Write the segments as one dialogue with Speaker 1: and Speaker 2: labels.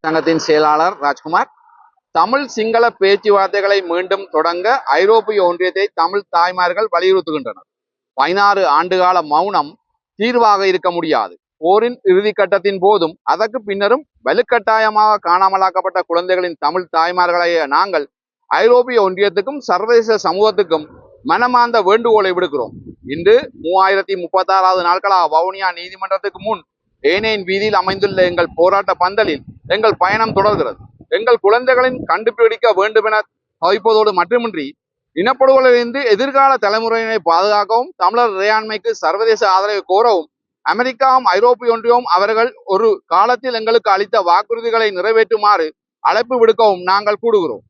Speaker 1: சங்கத்தின் செயலாளர் ராஜ்குமார். தமிழ் சிங்கள பேச்சுவார்த்தைகளை மீண்டும் தொடங்க ஐரோப்பிய ஒன்றியத்தை தமிழ் தாய்மார்கள் வலியுறுத்துகின்றனர். 16 ஆண்டுகால மௌனம் தீர்வாக இருக்க முடியாது. போரின் இறுதி கட்டத்தின் போதும் அதற்கு பின்னரும் வலுக்கட்டாயமாக காணாமலாக்கப்பட்ட குழந்தைகளின் தமிழ் தாய்மார்களைய நாங்கள் ஐரோப்பிய ஒன்றியத்துக்கும் சர்வதேச சமூகத்துக்கும் மனமார்ந்த வேண்டுகோளை விடுக்கிறோம். இன்று 3036வது நாட்களாக வவுனியா நீதிமன்றத்துக்கு முன் ஏனையின் வீதியில் அமைந்துள்ள எங்கள் போராட்ட பந்தலில் எங்கள் பயணம் தொடர்கிறது. எங்கள் குழந்தைகளின் கண்டுபிடிக்க வேண்டும் என தவிப்பதோடு மட்டுமின்றி இனப்படுகொலையிலிருந்து எதிர்கால தலைமுறையினை பாதுகாக்கவும் தமிழர் இறையாண்மைக்கு சர்வதேச ஆதரவை கோரவும் அமெரிக்காவும் ஐரோப்பிய ஒன்றியமும் அவர்கள் ஒரு காலத்தில் எங்களுக்கு அளித்த வாக்குறுதிகளை நிறைவேற்றுமாறு அழைப்பு விடுக்கவும் நாங்கள் கூடுகிறோம்.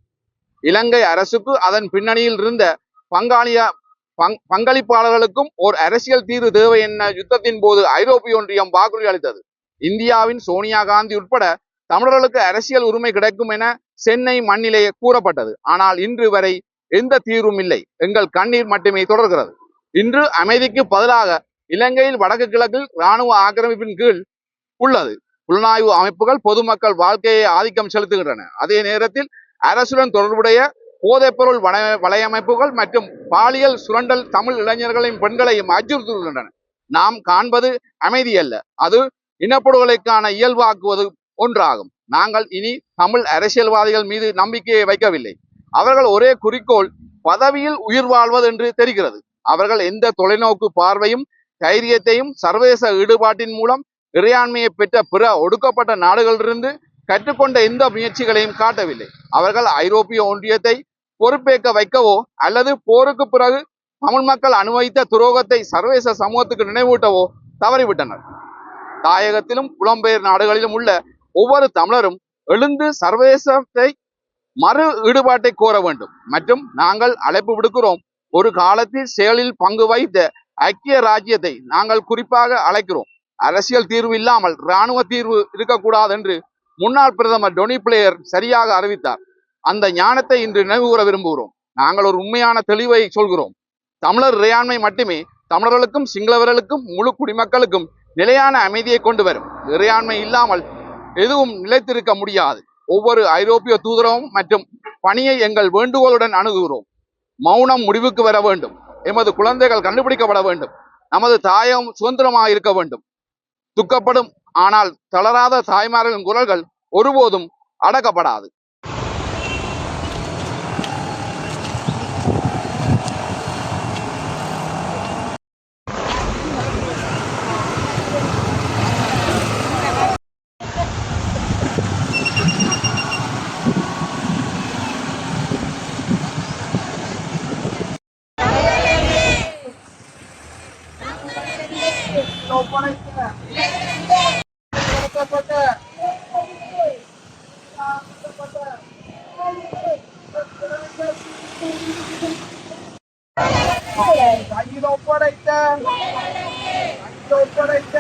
Speaker 1: இலங்கை அரசுக்கு அதன் பின்னணியில் இருந்த பங்களிப்பாளர்களுக்கும் ஓர் அரசியல் தீர்வு தேவை என யுத்தத்தின் போது ஐரோப்பிய ஒன்றியம் வாக்குறுதி அளித்தது. இந்தியாவின் சோனியா காந்தி உட்பட தமிழர்களுக்கு அரசியல் உரிமை கிடைக்கும் என சென்னை மண்ணிலேயே கூறப்பட்டது. ஆனால் இன்று வரை எந்த தீர்வும் இல்லை. எங்கள் கண்ணீர் மட்டுமே தொடர்கிறது. இன்று அமைதிக்கு பதிலாக இலங்கையில் வடக்கு கிழக்கில் இராணுவ ஆக்கிரமிப்பின் கீழ் உள்ளது. புலனாய்வு அமைப்புகள் பொதுமக்கள் வாழ்க்கையை ஆதிக்கம் செலுத்துகின்றன. அதே நேரத்தில் அரசுடன் தொடர்புடைய போதைப்பொருள் வலையமைப்புகள் மற்றும் பாலியல் சுரண்டல் தமிழ் இளைஞர்களையும் பெண்களையும் அச்சுறுத்துகின்றன. நாம் காண்பது அமைதி அல்ல, அது இனப்படுகொலைக்கான இயல்பாக்குவது ஒன்றாகும். நாங்கள் இனி தமிழ் அரசியல்வாதிகள் மீது நம்பிக்கையை வைக்கவில்லை. அவர்கள் ஒரே குறிக்கோள் பதவியில் உயிர் வாழ்வது என்று தெரிகிறது. அவர்கள் எந்த தொலைநோக்கு பார்வையும் தைரியத்தையும் சர்வதேச ஈடுபாட்டின் மூலம் இறையாண்மையை பெற்ற பிற ஒடுக்கப்பட்ட நாடுகளிலிருந்து கற்றுக்கொண்ட எந்த முயற்சிகளையும் காட்டவில்லை. அவர்கள் ஐரோப்பிய ஒன்றியத்தை பொறுப்பேற்க வைக்கவோ அல்லது போருக்கு பிறகு தமிழ் மக்கள் அனுபவித்த துரோகத்தை சர்வதேச சமூகத்துக்கு நினைவூட்டவோ தவறிவிட்டனர். தாயகத்திலும் புலம்பெயர் நாடுகளிலும் உள்ள ஒவ்வொரு தமிழரும் எழுந்து சர்வதேசத்தை மறு ஈடுபாட்டை கோர வேண்டும் மற்றும் நாங்கள் அழைப்பு விடுக்கிறோம். ஒரு காலத்தில் செயலில் பங்கு வைத்த ஐக்கிய ராஜ்யத்தை நாங்கள் குறிப்பாக அழைக்கிறோம். அரசியல் தீர்வு இல்லாமல் இராணுவ தீர்வு இருக்கக்கூடாது என்று முன்னாள் பிரதமர் டொனி பிளேயர் சரியாக அறிவித்தார். அந்த ஞானத்தை இன்று நினைவு கூற விரும்புகிறோம். நாங்கள் ஒரு உண்மையான தெளிவை சொல்கிறோம். தமிழர் இறையாண்மை மட்டுமே தமிழர்களுக்கும் சிங்களவர்களுக்கும் முழு குடிமக்களுக்கும் நிலையான அமைதியை கொண்டு வரும். இறையாண்மை இல்லாமல் எதுவும் நிலைத்திருக்க முடியாது. ஒவ்வொரு ஐரோப்பிய தூதரகம் மற்றும் பணியை எங்கள் வேண்டுகோளுடன் அணுகுகிறோம். மௌனம் முடிவுக்கு வர வேண்டும். எமது குழந்தைகள் கண்டுபிடிக்கப்பட வேண்டும். நமது தாயம் சுதந்திரமாக இருக்க வேண்டும். துக்கப்படும் ஆனால் தளராத தாய்மார்களின் குரல்கள் ஒருபோதும் அடக்கப்படாது.
Speaker 2: ஒப்படைத்த